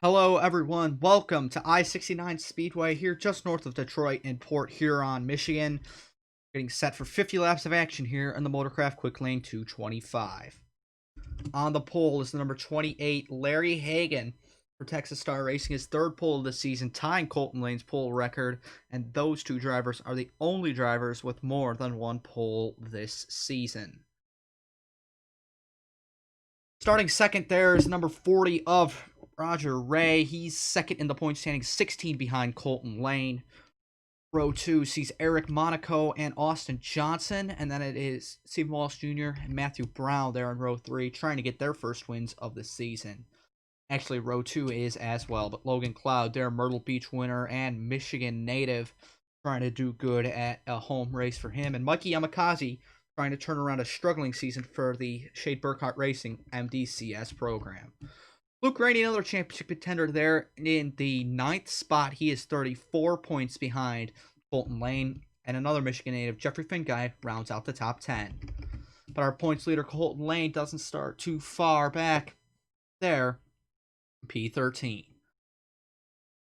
Hello everyone, welcome to I69 Speedway here just north of Detroit in Port Huron, Michigan. Getting set for 50 laps of action here in the Motorcraft Quick Lane 225. On the pole is the number 28, Larry Hagan for Texas Star Racing, his third pole of the season, tying Colton Layne's pole record, and those two drivers are the only drivers with more than one pole this season. Starting second there is number 40 of Roger Rey. He's second in the point standing, 16 behind Colton Layne. Row 2 sees Eric Monaco and Austin Johnson, and then it is Stephen Walsh Jr. and Matthew Brown there in row 3, trying to get their first wins of the season. Actually, row 2 is as well, but Logan Cloud, their Myrtle Beach winner and Michigan native, trying to do good at a home race for him. And Mikey Yamakaze trying to turn around a struggling season for the Shade Burkhart Racing MDCS program. Luke Rainey, another championship contender there in the 9th spot. He is 34 points behind Colton Layne. And another Michigan native, Jeffrey Finguy, rounds out the top 10. But our points leader, Colton Layne, doesn't start too far back there. P13.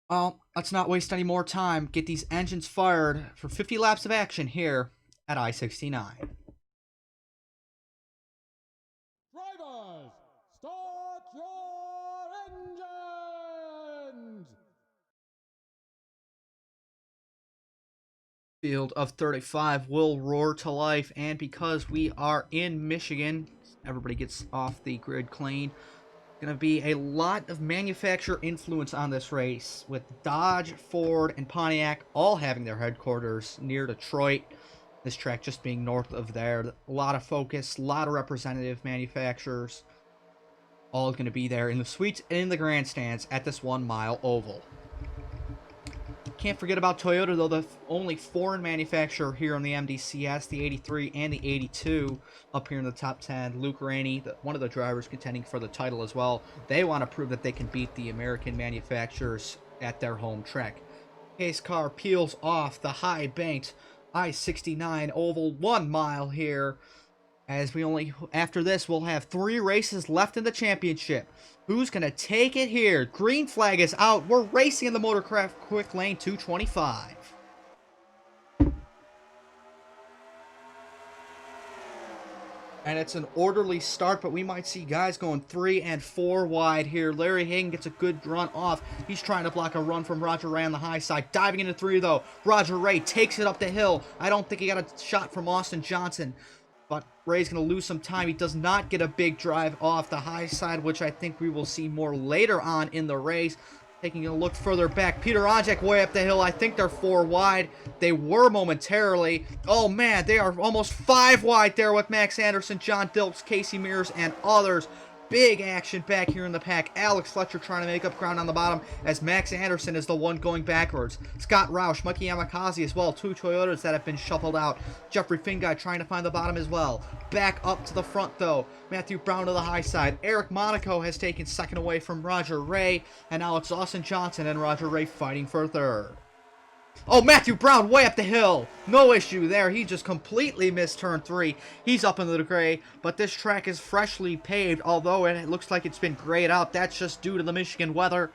Well, let's not waste any more time. Get these engines fired for 50 laps of action here at I69. Drivers, start your engines! Field of 35 will roar to life, and because we are in Michigan, everybody gets off the grid clean. Going to be a lot of manufacturer influence on this race, with Dodge, Ford, and Pontiac all having their headquarters near Detroit. This track just being north of there. A lot of focus, a lot of representative manufacturers, all going to be there in the suites and in the grandstands at this 1 mile oval. Can't forget about Toyota, though, the only foreign manufacturer here on the MDCS, the 83 and the 82 up here in the top 10. Luke Rainey, one of the drivers contending for the title as well. They want to prove that they can beat the American manufacturers at their home track. Pace car peels off the high banked I69 oval 1 mile here. As after this, we'll have 3 races left in the championship. Who's going to take it here? Green flag is out. We're racing in the Motorcraft Quick Lane 225. And it's an orderly start, but we might see guys going 3 and 4 wide here. Larry Hagan gets a good run off. He's trying to block a run from Roger Rey on the high side. Diving into 3, though. Roger Rey takes it up the hill. I don't think he got a shot from Austin Johnson, but Ray's going to lose some time. He does not get a big drive off the high side, which I think we will see more later on in the race. Taking a look further back, Peter Onjek way up the hill. I think they're 4 wide. They were momentarily. Oh man, they are almost 5 wide there with Max Anderson, John Dilks, Casey Mears, and others. Big action back here in the pack. Alex Fletcher trying to make up ground on the bottom as Max Anderson is the one going backwards. Scott Roush, Mikey Yamakaze as well. 2 Toyotas that have been shuffled out. Jeffrey Finguy trying to find the bottom as well. Back up to the front though. Matthew Brown to the high side. Eric Monaco has taken second away from Roger Rey. And now it's Austin Johnson and Roger Rey fighting for third. Oh, Matthew Brown way up the hill. No issue there. He just completely missed turn 3. He's up into the gray, but this track is freshly paved, although it looks like it's been grayed out. That's just due to the Michigan weather.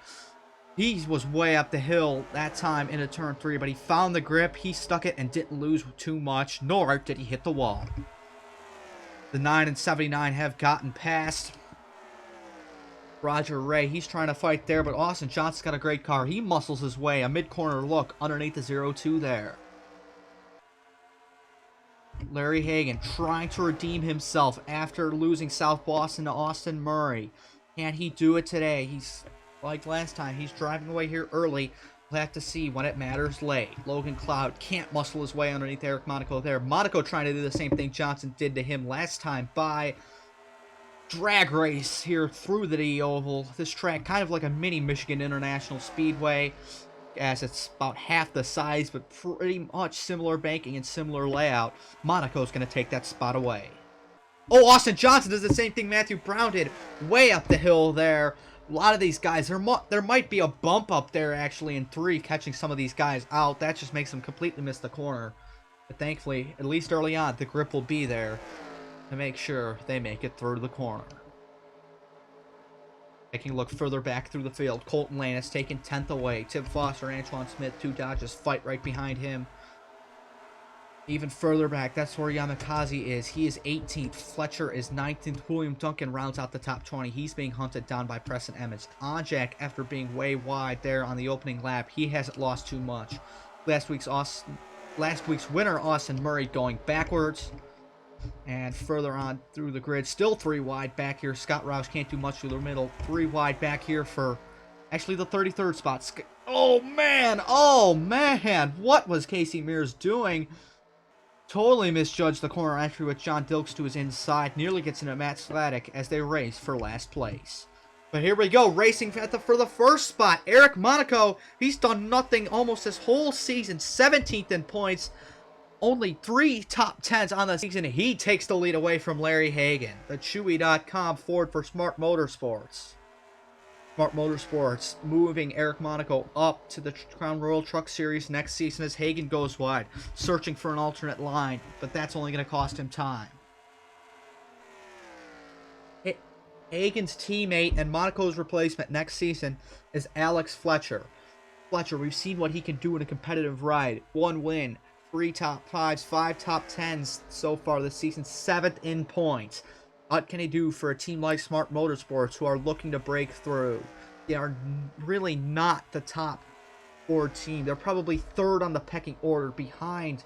He was way up the hill that time into turn 3, but he found the grip. He stuck it and didn't lose too much, nor did he hit the wall. The 9 and 79 have gotten past Roger Rey. He's trying to fight there, but Austin Johnson's got a great car. He muscles his way. A mid-corner look underneath the 0-2 there. Larry Hagan trying to redeem himself after losing South Boston to Austin Murray. Can he do it today? He's, like last time, he's driving away here early. We'll have to see when it matters late. Logan Cloud can't muscle his way underneath Eric Monaco there. Monaco trying to do the same thing Johnson did to him last time by drag race here through the oval. This track kind of like a mini Michigan International Speedway, as it's about half the size, but pretty much similar banking and similar layout. Monaco's going to take that spot away. Oh, Austin Johnson does the same thing Matthew Brown did, way up the hill there. A lot of these guys, there might be a bump up there actually in 3, catching some of these guys out. That just makes them completely miss the corner. But thankfully, at least early on, the grip will be there to make sure they make it through the corner. Taking a look further back through the field, Colton Layne has taken 10th away. Tim Foster, Antoine Smith, 2 Dodges fight right behind him. Even further back, that's where Yamakaze is. He is 18th. Fletcher is 19th. William Duncan rounds out the top 20. He's being hunted down by Preston Emmons. OnJack, after being way wide there on the opening lap, he hasn't lost too much. Last week's winner, Austin Murray, going backwards. And further on through the grid, still 3 wide back here. Scott Rouse can't do much through the middle. 3 wide back here for actually the 33rd spot. Oh, man. Oh, man. What was Casey Mears doing? Totally misjudged the corner entry with John Dilks to his inside. Nearly gets into Matt Sladek as they race for last place. But here we go, racing for the first spot. Eric Monaco, he's done nothing almost this whole season. 17th in points. Only 3 top 10s on the season. He takes the lead away from Larry Hagan. The Chewy.com Ford for Smart Motorsports. Smart Motorsports moving Eric Monaco up to the Crown Royal Truck Series next season as Hagan goes wide, searching for an alternate line, but that's only going to cost him time. Hagan's teammate and Monaco's replacement next season is Alex Fletcher. Fletcher, we've seen what he can do in a competitive ride. 1 win, 3 top 5s, 5 top 10s so far this season, 7th in points. What can he do for a team like Smart Motorsports who are looking to break through? They are really not the top Ford team. They're probably 3rd on the pecking order behind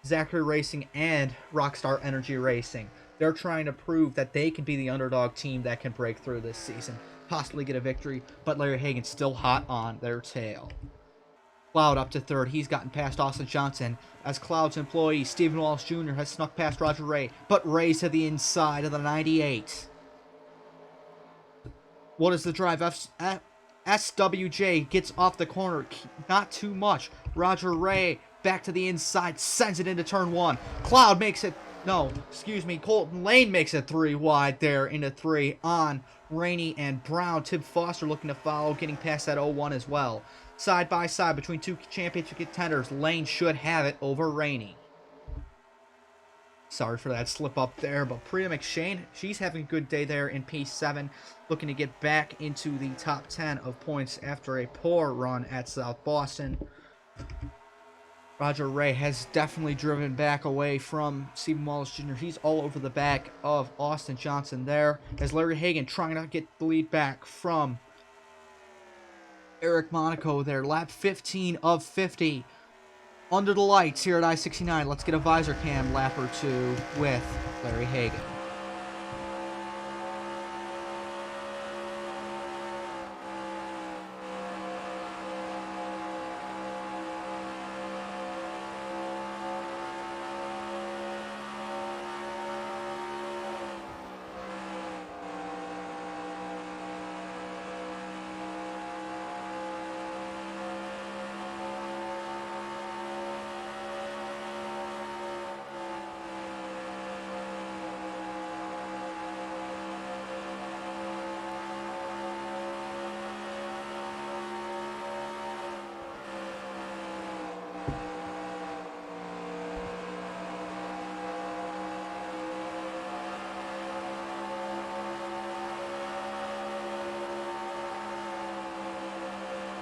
Zachary Racing and Rockstar Energy Racing. They're trying to prove that they can be the underdog team that can break through this season, possibly get a victory, but Larry Hagan's still hot on their tail. Cloud up to 3rd. He's gotten past Austin Johnson as Cloud's employee Stephen Wallace Jr. has snuck past Roger Rey, but Rey's to the inside of the 98. What is the drive? SWJ gets off the corner. Not too much. Roger Rey back to the inside, sends it into turn 1. Cloud makes it, Colton Layne makes it 3 wide there into 3 on Rainey and Brown. Tim Foster looking to follow, getting past that 01 as well. Side by side between 2 championship contenders, Layne should have it over Rainey. Sorry for that slip up there, but Priya McShane, she's having a good day there in P7, looking to get back into the top 10 of points after a poor run at South Boston. Roger Rey has definitely driven back away from Stephen Wallace Jr. He's all over the back of Austin Johnson there, as Larry Hagan trying to get the lead back from Eric Monaco there. Lap 15 of 50. Under the lights here at I69. Let's get a visor cam lap or 2 with Larry Hagan.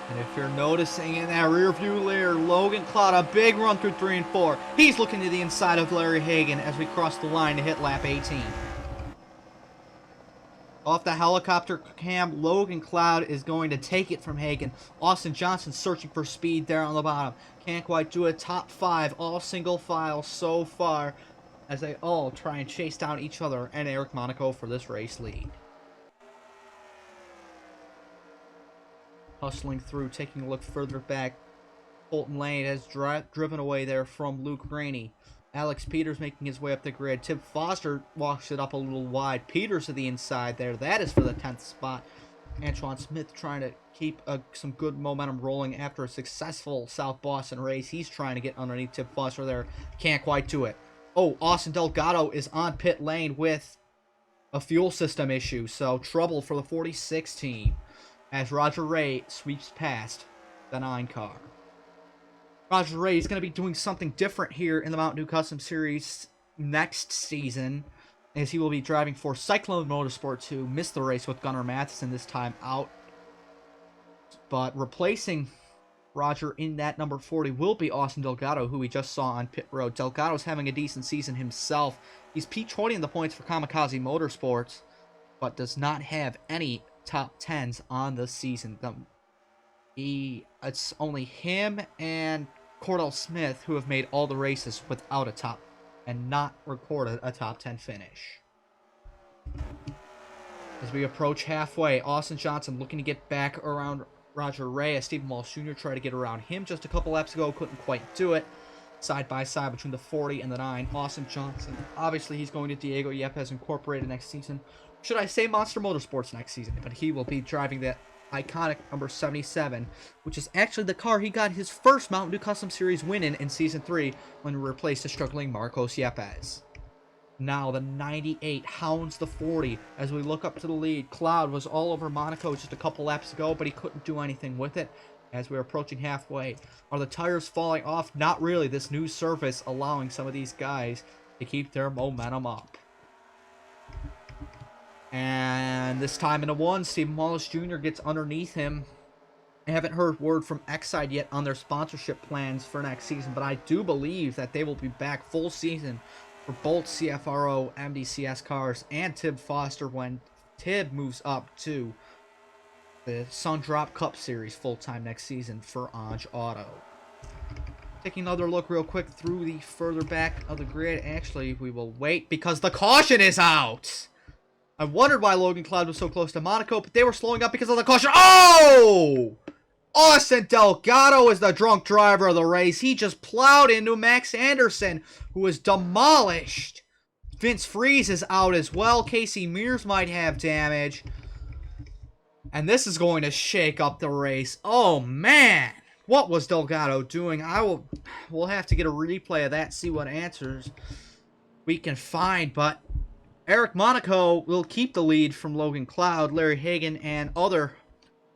And if you're noticing in that rear view mirror, Logan Cloud, a big run through 3 and 4. He's looking to the inside of Larry Hagan as we cross the line to hit lap 18. Off the helicopter cam, Logan Cloud is going to take it from Hagan. Austin Johnson searching for speed there on the bottom. Can't quite do it. Top 5, all single file so far, as they all try and chase down each other and Eric Monaco for this race lead. Hustling through, taking a look further back. Colton Layne has driven away there from Luke Rainey. Alex Peters making his way up the grid. Tim Foster walks it up a little wide. Peters to the inside there. That is for the 10th spot. Antoine Smith trying to keep some good momentum rolling after a successful South Boston race. He's trying to get underneath Tim Foster there. Can't quite do it. Oh, Austin Delgado is on pit lane with a fuel system issue. So trouble for the 46 team as Roger Rey sweeps past the 9 car. Roger Rey is going to be doing something different here in the Mountain Dew Custom Series next season, as he will be driving for Cyclone Motorsports, who missed the race with Gunnar Matheson this time out. But replacing Roger in that number 40 will be Austin Delgado, who we just saw on pit road. Delgado's having a decent season himself. He's P20 in the points for Kamikaze Motorsports, but does not have any top 10s on the season. It's only him and Cordell Smith who have made all the races without a top and not recorded a top 10 finish. As we approach halfway, Austin Johnson looking to get back around Roger Rey, as Stephen Wallace Jr. tried to get around him just a couple laps ago, couldn't quite do it. Side by side between the 40 and the 9. Austin Johnson, obviously he's going to Diego Yepes Incorporated next season. Should I say Monster Motorsports next season? But he will be driving that iconic number 77, which is actually the car he got his first Mountain Dew Custom Series win in Season 3 when he replaced the struggling Marcos Yepes. Now the 98 hounds the 40 as we look up to the lead. Cloud was all over Monaco just a couple laps ago, but he couldn't do anything with it. As we're approaching halfway, are the tires falling off? Not really. This new surface allowing some of these guys to keep their momentum up. And this time in a 1, Stephen Wallace Jr. gets underneath him. I haven't heard word from Exide yet on their sponsorship plans for next season, but I do believe that they will be back full season for both CFRO MDCS cars and Tib Foster when Tib moves up to the Sundrop Cup Series full-time next season for OnjAuto. Taking another look real quick through the further back of the grid. Actually, we will wait because the caution is out. I wondered why Logan Cloud was so close to Monaco, but they were slowing up because of the caution. Oh! Austin Delgado is the drunk driver of the race. He just plowed into Max Anderson, who was demolished. Vince Freeze is out as well. Casey Mears might have damage. And this is going to shake up the race. Oh, man. What was Delgado doing? We'll have to get a replay of that, see what answers we can find. But Eric Monaco will keep the lead from Logan Cloud, Larry Hagan, and other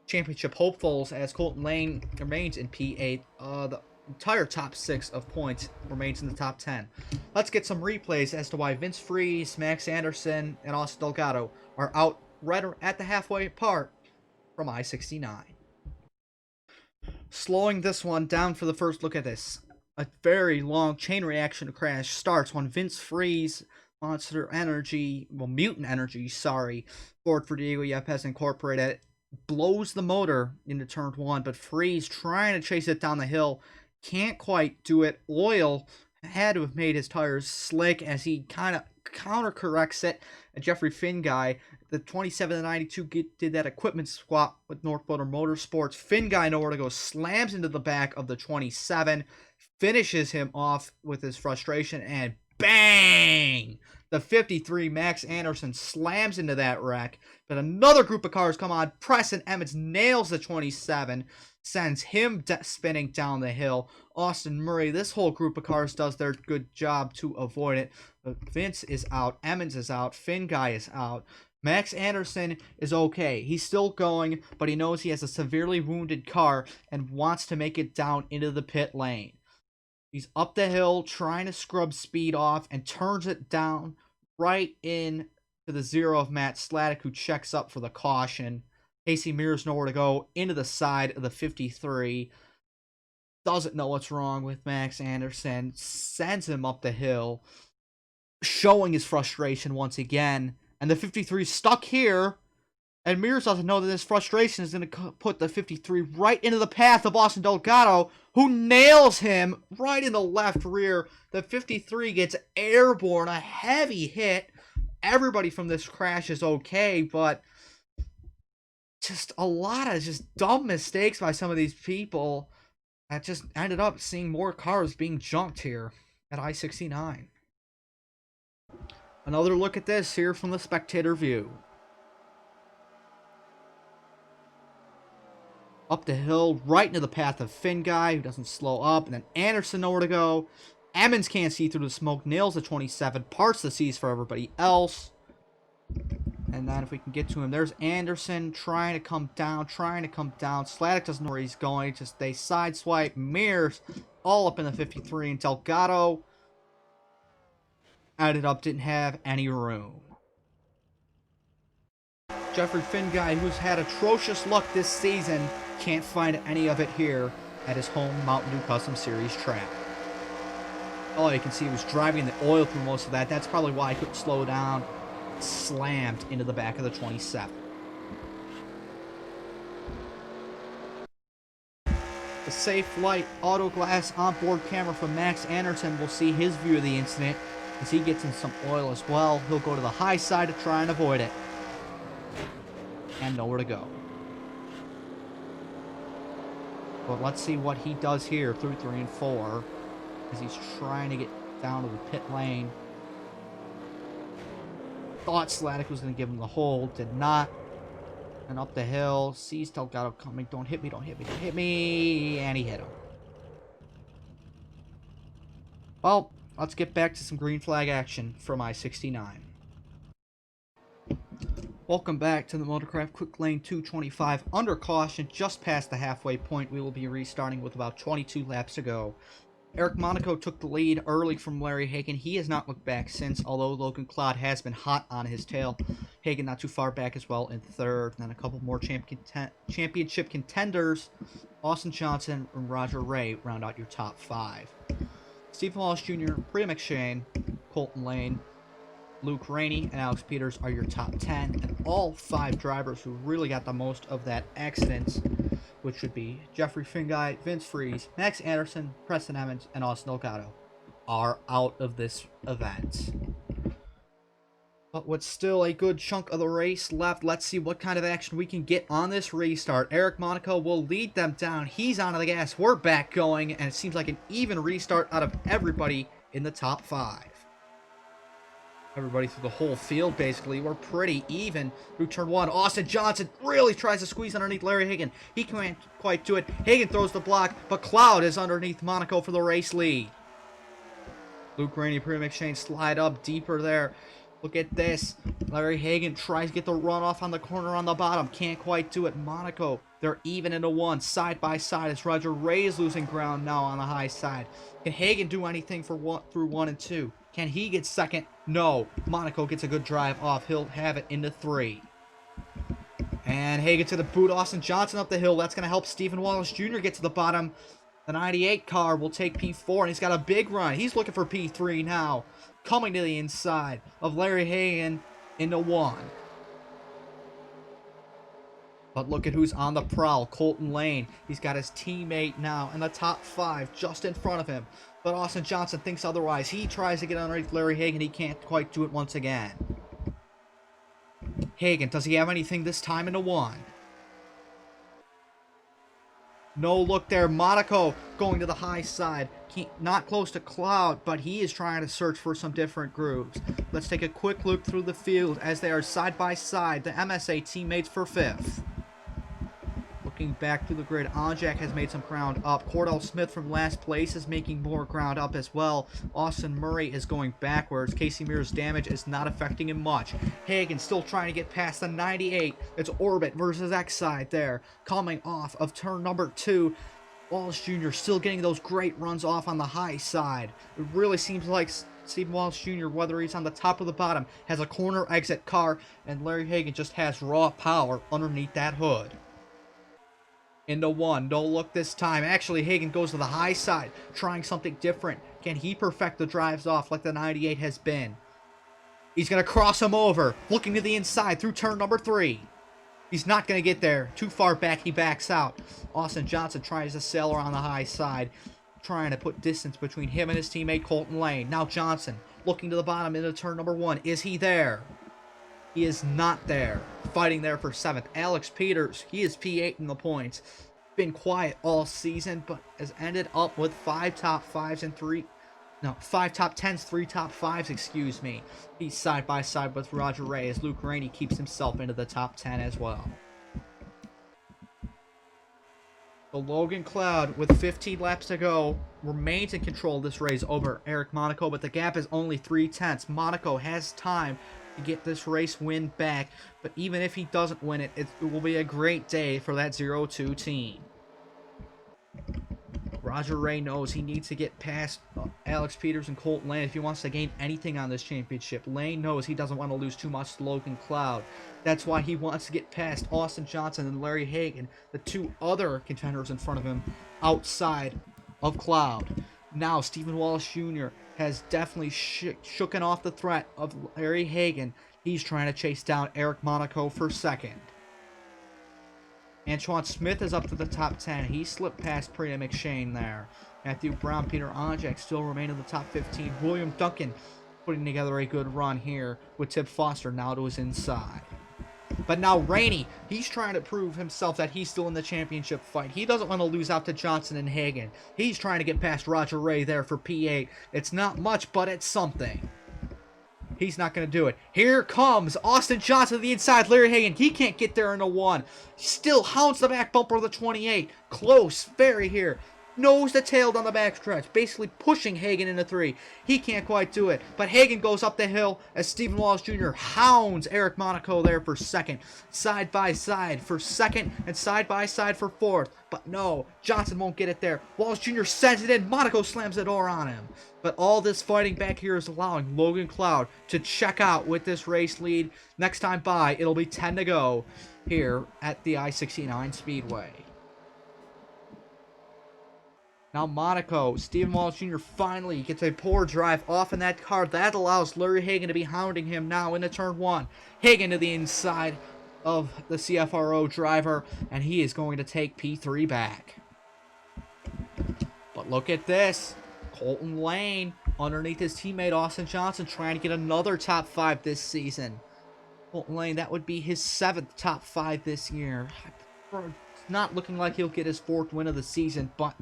championship hopefuls as Colton Layne remains in P8. The entire top 6 of points remains in the top 10. Let's get some replays as to why Vince Freeze, Max Anderson, and Austin Delgado are out right at the halfway part from I69. Slowing this one down for the first look at this. A very long chain reaction crash starts when Vince Freeze, Mutant Energy, Ford for Diego Yepes Incorporated, blows the motor into turn 1, but Freeze trying to chase it down the hill, can't quite do it. Oil had to have made his tires slick as he kind of counter-corrects it. And Jeffrey Finn guy, the 27-92 did that equipment swap with North Motor Motorsports. Finn guy nowhere to go, slams into the back of the 27, finishes him off with his frustration, and bang! The 53 Max Anderson slams into that wreck, but another group of cars come on. Preston Emmons nails the 27, sends him spinning down the hill. Austin Murray, this whole group of cars does their good job to avoid it. But Vince is out, Emmons is out, Finn guy is out. Max Anderson is okay. He's still going, but he knows he has a severely wounded car and wants to make it down into the pit lane. He's up the hill trying to scrub speed off and turns it down right in to the 0 of Matt Sladek, who checks up for the caution. Casey Mears nowhere to go, into the side of the 53. Doesn't know what's wrong with Max Anderson. Sends him up the hill, showing his frustration once again. And the 53 stuck here. And Mears doesn't know that this frustration is going to put the 53 right into the path of Austin Delgado, who nails him right in the left rear. The 53 gets airborne, a heavy hit. Everybody from this crash is okay, but just a lot of just dumb mistakes by some of these people that just ended up seeing more cars being junked here at I69. Another look at this here from the spectator view. Up the hill, right into the path of Finn guy, who doesn't slow up. And then Anderson nowhere to go. Emmons can't see through the smoke, nails the 27, parts the seas for everybody else. And then if we can get to him, there's Anderson trying to come down. Sladek doesn't know where he's going. Just they sideswipe. Mears all up in the 53. And Delgado added up, didn't have any room. Jeffrey Fingay, who's had atrocious luck this season, can't find any of it here at his home Mountain Dew Custom Series track. All you can see was driving the oil through most of that. That's probably why I couldn't slow down. Slammed into the back of the 27. The Safe Light Auto Glass onboard camera from Max Anderson will see his view of the incident. As he gets in some oil as well, he'll go to the high side to try and avoid it. And nowhere to go. But let's see what he does here through 3 and 4. As he's trying to get down to the pit lane. Thought Sladek was going to give him the hold. Did not. And up the hill. Sees Delgado coming. Don't hit me, don't hit me, don't hit me. And he hit him. Well, let's get back to some green flag action from I69. Welcome back to the Motorcraft Quick Lane 225. Under caution, just past the halfway point. We will be restarting with about 22 laps to go. Eric Monaco took the lead early from Larry Hagan. He has not looked back since, although Logan Cloud has been hot on his tail. Hagan not too far back as well in 3rd. And then a couple more championship contenders. Austin Johnson and Roger Rey round out your top 5. Stephen Wallace Jr., Priya McShane, Colton Layne, Luke Rainey, and Alex Peters are your top 10. And all 5 drivers who really got the most of that accident, which would be Jeffrey Fingay, Vince Freeze, Max Anderson, Preston Emmons, and Austin Delgado, are out of this event. But with still a good chunk of the race left, let's see what kind of action we can get on this restart. Eric Monaco will lead them down. He's onto the gas. We're back going, and it seems like an even restart out of everybody in the top 5. Everybody through the whole field, basically. We're pretty even through turn 1. Austin Johnson really tries to squeeze underneath Larry Hagan. He can't quite do it. Hagan throws the block, but Cloud is underneath Monaco for the race lead. Luke Rainey, Priya McShane slide up deeper there. Look at this. Larry Hagan tries to get the run off on the corner on the bottom. Can't quite do it. Monaco, they're even into 1, side by side, as Roger Rey is losing ground now on the high side. Can Hagan do anything for through 1 and 2? Can he get second? No. Monaco gets a good drive off. He'll have it into 3. And Hagan to the boot. Austin Johnson up the hill. That's going to help Stephen Wallace Jr. get to the bottom. The 98 car will take P4, and he's got a big run. He's looking for P3 now. Coming to the inside of Larry Hagan into 1. But look at who's on the prowl. Colton Layne. He's got his teammate now in the top 5 just in front of him. But Austin Johnson thinks otherwise. He tries to get underneath Larry Hagan. He can't quite do it once again. Hagan, does he have anything this time into 1? No look there. Monaco going to the high side. Not close to Cloud, but he is trying to search for some different grooves. Let's take a quick look through the field as they are side by side. The MSA teammates for 5th. Looking back through the grid, OnJack has made some ground up. Cordell Smith from last place is making more ground up as well. Austin Murray is going backwards. Casey Mears' damage is not affecting him much. Hagan still trying to get past the 98. It's Orbit versus X-Side there. Coming off of turn number 2. Wallace Jr. still getting those great runs off on the high side. It really seems like Stephen Wallace Jr., whether he's on the top or the bottom, has a corner exit car, and Larry Hagan just has raw power underneath that hood. Into 1. No look this time. Actually, Hagan goes to the high side, trying something different. Can he perfect the drives off like the 98 has been? He's going to cross him over, looking to the inside through turn number 3. He's not going to get there. Too far back, he backs out. Austin Johnson tries to sail around the high side, trying to put distance between him and his teammate Colton Layne. Now Johnson, looking to the bottom into turn number 1. Is he there? He is not there. Fighting there for 7th. Alex Peters, he is P8 in the points. Been quiet all season, but has ended up with 5 top 5s and 5 top 10s, 3 top 5s, excuse me. He's side by side with Roger Rey as Luke Rainey keeps himself into the top 10 as well. The Logan Cloud, with 15 laps to go, remains in control of this race over Eric Monaco, but the gap is only 3/10. Monaco has time to get this race win back, but even if he doesn't win it, it will be a great day for that 0-2 team. Roger Rey knows he needs to get past Alex Peters and Colton Layne if he wants to gain anything on this championship. Layne knows he doesn't want to lose too much to Logan Cloud. That's why he wants to get past Austin Johnson and Larry Hagan, the two other contenders in front of him outside of Cloud. Now, Stephen Wallace Jr. has definitely shooken off the threat of Larry Hagan. He's trying to chase down Eric Monaco for second. Antoine Smith is up to the top 10. He slipped past Priya McShane there. Matthew Brown, Peter Onjak still remain in the top 15. William Duncan putting together a good run here with Tip Foster now to his inside. But now Rainey, he's trying to prove himself that he's still in the championship fight. He doesn't want to lose out to Johnson and Hagan. He's trying to get past Roger Rey there for P8. It's not much, but it's something. He's not going to do it. Here comes Austin Johnson to the inside. Larry Hagan, he can't get there in a 1. Still hounds the back bumper of the 28. Close, very here. Nose to tail down the backstretch, basically pushing Hagan into 3. He can't quite do it, but Hagan goes up the hill as Stephen Wallace Jr. hounds Eric Monaco there for second. Side by side for second and side by side for fourth. But no, Johnson won't get it there. Wallace Jr. sends it in. Monaco slams the door on him. But all this fighting back here is allowing Logan Cloud to check out with this race lead. Next time by, it'll be 10 to go here at the I69 Speedway. Now Monaco, Stephen Wallace Jr. finally gets a poor drive off in that car. That allows Larry Hagan to be hounding him now into turn 1. Hagan to the inside of the CFRO driver, and he is going to take P3 back. But look at this. Colton Layne underneath his teammate Austin Johnson trying to get another top 5 this season. Colton Layne, that would be his 7th top 5 this year. It's not looking like he'll get his 4th win of the season, but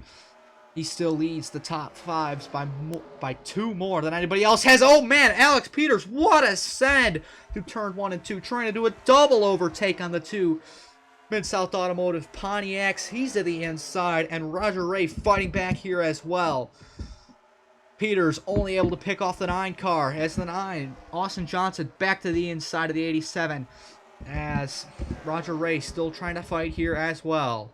he still leads the top 5s by 2 more than anybody else has. Oh man, Alex Peters, what a send through turn 1 and 2, trying to do a double overtake on the 2 Mid-South Automotive Pontiacs. He's to the inside, and Roger Rey fighting back here as well. Peters only able to pick off the 9 car as the 9. Austin Johnson back to the inside of the 87 as Roger Rey still trying to fight here as well.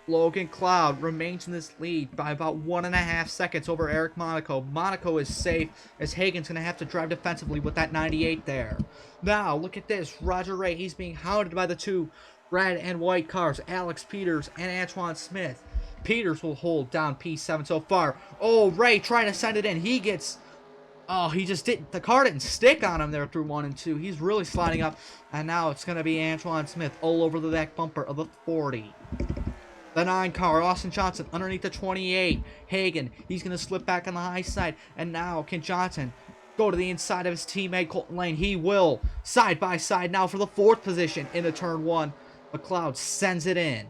Logan Cloud remains in this lead by about 1.5 seconds over Eric Monaco. Monaco is safe as Hagan's going to have to drive defensively with that 98 there. Now, look at this. Roger Rey, he's being hounded by the 2 red and white cars, Alex Peters and Antoine Smith. Peters will hold down P7 so far. Oh, Rey trying to send it in. He gets... Oh, he just didn't... The car didn't stick on him there through 1 and 2. He's really sliding up. And now it's going to be Antoine Smith all over the back bumper of the 40. The 9 car, Austin Johnson underneath the 28. Hagan, he's going to slip back on the high side. And now can Johnson go to the inside of his teammate Colton Layne? He will. Side by side now for the 4th position into turn 1. McLeod sends it in.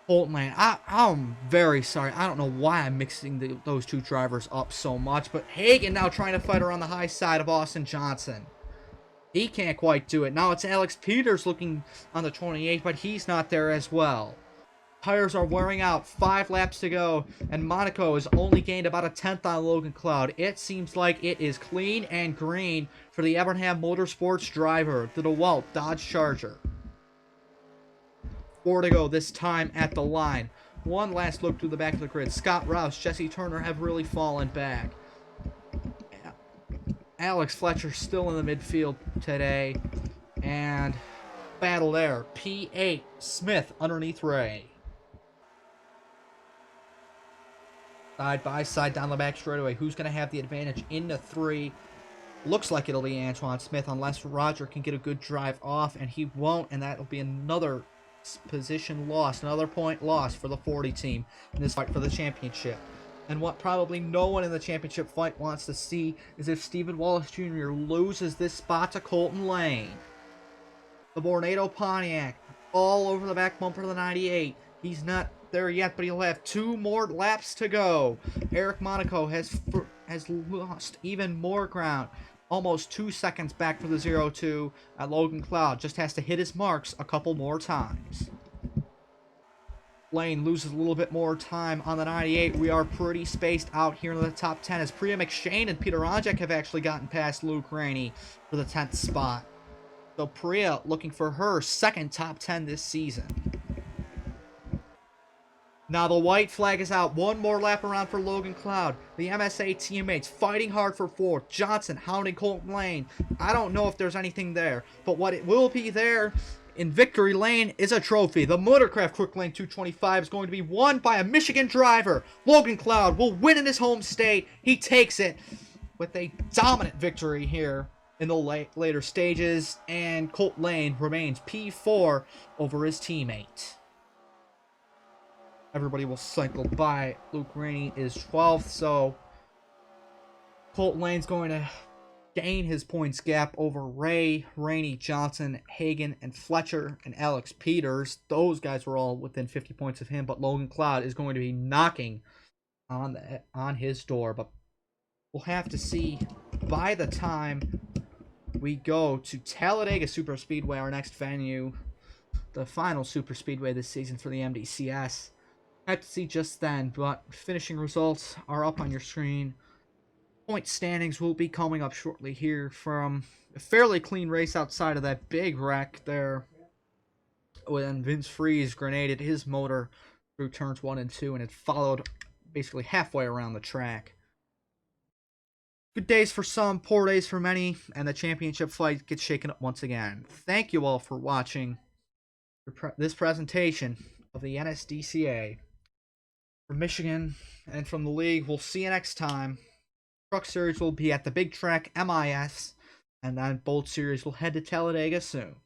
Colton Layne, I'm very sorry. I don't know why I'm mixing those 2 drivers up so much. But Hagan now trying to fight around the high side of Austin Johnson. He can't quite do it. Now it's Alex Peters looking on the 28, but he's not there as well. Tires are wearing out. 5 laps to go, and Monaco has only gained about a 10th on Logan Cloud. It seems like it is clean and green for the Evernham Motorsports driver, the DeWalt Dodge Charger. 4 to go this time at the line. One last look through the back of the grid. Scott Rouse, Jesse Turner have really fallen back. Alex Fletcher still in the midfield today. And battle there. P8 Smith underneath Rey. Side by side down the back straightaway. Who's going to have the advantage into 3? Looks like it'll be Antoine Smith unless Roger can get a good drive off, and he won't, and that'll be another position lost, another point lost for the 40 team in this fight for the championship. And what probably no one in the championship fight wants to see is if Stephen Wallace Jr. loses this spot to Colton Layne. The Bornado Pontiac all over the back bumper of the 98. He's not there yet, but he'll have 2 more laps to go. Eric Monaco has lost even more ground. Almost 2 seconds back for the 0-2. Logan Cloud just has to hit his marks a couple more times. Layne loses a little bit more time on the 98. We are pretty spaced out here in the top 10 as Priya McShane and Peter Onjak have actually gotten past Luke Rainey for the 10th spot. So Priya looking for her 2nd top 10 this season. Now the white flag is out. One more lap around for Logan Cloud. The MSA teammates fighting hard for fourth. Johnson hounding Colton Layne. I don't know if there's anything there, but what it will be there in victory lane is a trophy. The Motorcraft Quick Lane 225 is going to be won by a Michigan driver. Logan Cloud will win in his home state. He takes it with a dominant victory here in the later stages, and Colton Layne remains P4 over his teammate. Everybody will cycle by. Luke Rainey is 12th, so Colton Layne's going to gain his points gap over Ray, Rainey, Johnson, Hagan, and Fletcher, and Alex Peters. Those guys were all within 50 points of him, but Logan Cloud is going to be knocking on his door. But we'll have to see by the time we go to Talladega Superspeedway, our next venue, the final Superspeedway this season for the MDCS. Have to see just then, but finishing results are up on your screen. Point standings will be coming up shortly here from a fairly clean race outside of that big wreck there when Vince Freeze grenaded his motor through turns 1 and 2, and it followed basically halfway around the track. Good days for some, poor days for many, and the championship fight gets shaken up once again. Thank you all for watching this presentation of the NSDCA. From Michigan and from the league, we'll see you next time. Truck Series will be at the big track MIS, and then Bolt Series will head to Talladega soon.